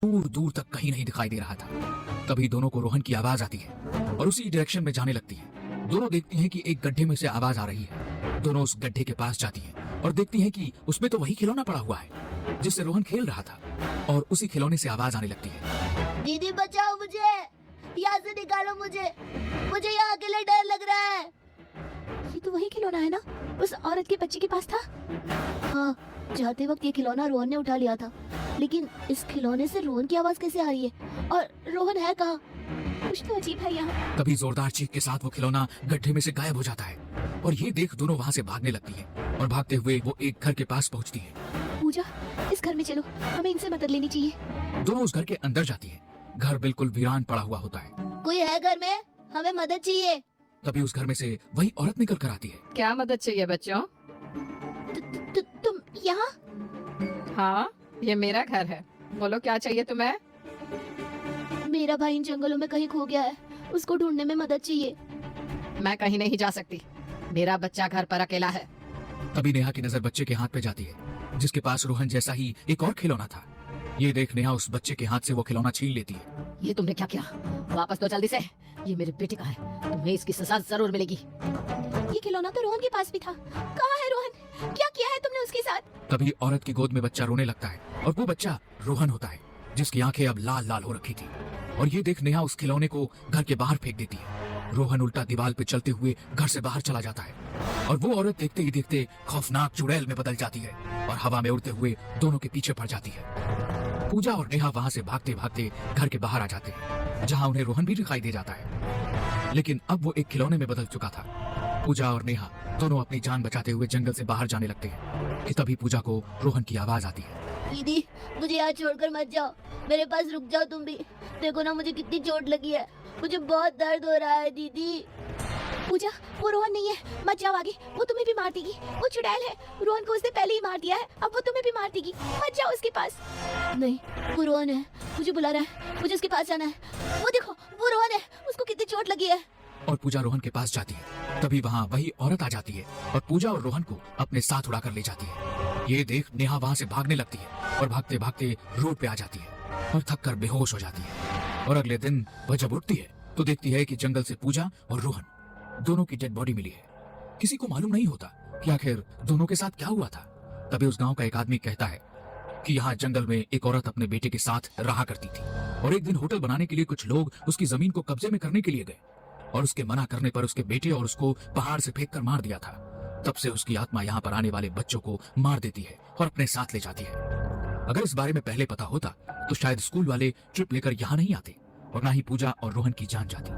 दूर दूर तक कहीं नहीं दिखाई दे रहा था। तभी दोनों को रोहन की आवाज आती है और उसी डायरेक्शन में जाने लगती है। दोनों देखती हैं कि एक गड्ढे में से आवाज आ रही है। दोनों उस गड्ढे के पास जाती हैं और देखती हैं कि उसमें तो वही खिलौना पड़ा हुआ है जिससे रोहन खेल रहा था, और उसी खिलौने से आवाज आने लगती है। दीदी बचाओ मुझे, यहाँ से निकालो मुझे, मुझे यहाँ अकेले डर लग रहा है। ये तो वही खिलौना है ना, उस औरत के बच्चे के पास था। हाँ, जाते वक्त ये खिलौना रोहन ने उठा लिया था, लेकिन इस खिलौने से रोहन की आवाज कैसे आ रही है और रोहन है कहाँ? कुछ तो अजीब है यहाँ। तभी जोरदार चीख के साथ वो खिलौना गड्ढे में से गायब हो जाता है, और ये देख दोनों वहाँ से भागने लगती है, और भागते हुए वो एक घर के पास पहुँचती है। पूजा, इस घर में चलो, हमें इनसे मदद लेनी चाहिए। दोनों उस घर के अंदर जाती है। घर बिल्कुल वीरान पड़ा हुआ होता है। कोई है घर में? हमें मदद चाहिए। तभी उस घर में से वही औरत निकल कर आती है। क्या मदद चाहिए बच्चों? तुम यहाँ? हाँ, ये मेरा घर है, बोलो क्या चाहिए तुम्हें? मेरा भाई इन जंगलों में कहीं खो गया है, उसको ढूंढने में मदद चाहिए। मैं कहीं नहीं जा सकती, मेरा बच्चा घर पर अकेला है। तभी नेहा की नजर बच्चे के हाथ पे जाती है, जिसके पास रोहन जैसा ही एक और खिलौना था। ये देख नेहा उस बच्चे के हाथ से वो खिलौना छीन लेती है। ये तुमने क्या किया? वापस तो जल्दी से, ये मेरे बेटे का है, तुम्हें इसकी सजा जरूर मिलेगी। ये खिलौना तो रोहन के पास भी था। कहाँ है रोहन? क्या किया है तुमने उसके साथ? तभी औरत की गोद में बच्चा रोने लगता है, और वो बच्चा रोहन होता है, जिसकी आंखें अब लाल लाल हो रखी थी। और ये देख नेहा उस खिलौने को घर के बाहर फेंक देती है। रोहन उल्टा दीवार पे चलते हुए घर से बाहर चला जाता है, और वो औरत देखते ही देखते खौफनाक चुड़ैल में बदल जाती है और हवा में उड़ते हुए दोनों के पीछे पड़ जाती है। पूजा और नेहा वहाँ से भागते भागते घर के बाहर आ जाते हैं, जहाँ उन्हें रोहन भी दिखाई दे जाता है, लेकिन अब वो एक खिलौने में बदल चुका था। पूजा और नेहा दोनों अपनी जान बचाते हुए जंगल से बाहर जाने लगते हैं कि तभी पूजा को रोहन की आवाज आती है। दीदी, मुझे यहाँ छोड़कर मत जाओ, मेरे पास रुक जाओ तुम भी। देखो ना मुझे कितनी चोट लगी है, मुझे बहुत दर्द हो रहा है दीदी। पूजा, वो रोहन नहीं है, मत जाओ आगे, वो तुम्हें भी मार देगी। वो चुड़ैल है, रोहन को उसने पहले ही मार दिया है, अब वो तुम्हें भी मार देगी। मत जाओ उसके पास। नहीं, वो रोहन है, मुझे बुला रहा है, मुझे उसके पास जाना है। वो देखो, वो रोहन है, उसको कितनी चोट लगी है। और पूजा रोहन के पास जाती है। तभी वहाँ वही औरत आ जाती है और पूजा और रोहन को अपने साथ उड़ाकर ले जाती है। ये देख नेहा वहाँ से भागने लगती है और भागते भागते रोड पे आ जाती है और थक कर बेहोश हो जाती है। और अगले दिन वह जब उठती है तो देखती है कि जंगल से पूजा और रोहन दोनों की डेड बॉडी मिली है। किसी को मालूम नहीं होता कि आखिर दोनों के साथ क्या हुआ था। तभी उस गांव का एक आदमी कहता है कि यहाँ जंगल में एक औरत अपने बेटे के साथ रहा करती थी, और एक दिन होटल बनाने के लिए कुछ लोग उसकी जमीन को कब्जे में करने के लिए गए, और उसके मना करने पर उसके बेटे और उसको पहाड़ से फेंक कर मार दिया था। तब से उसकी आत्मा यहाँ पर आने वाले बच्चों को मार देती है और अपने साथ ले जाती है। अगर इस बारे में पहले पता होता तो शायद स्कूल वाले ट्रिप लेकर यहाँ नहीं आते और ना ही पूजा और रोहन की जान जाती।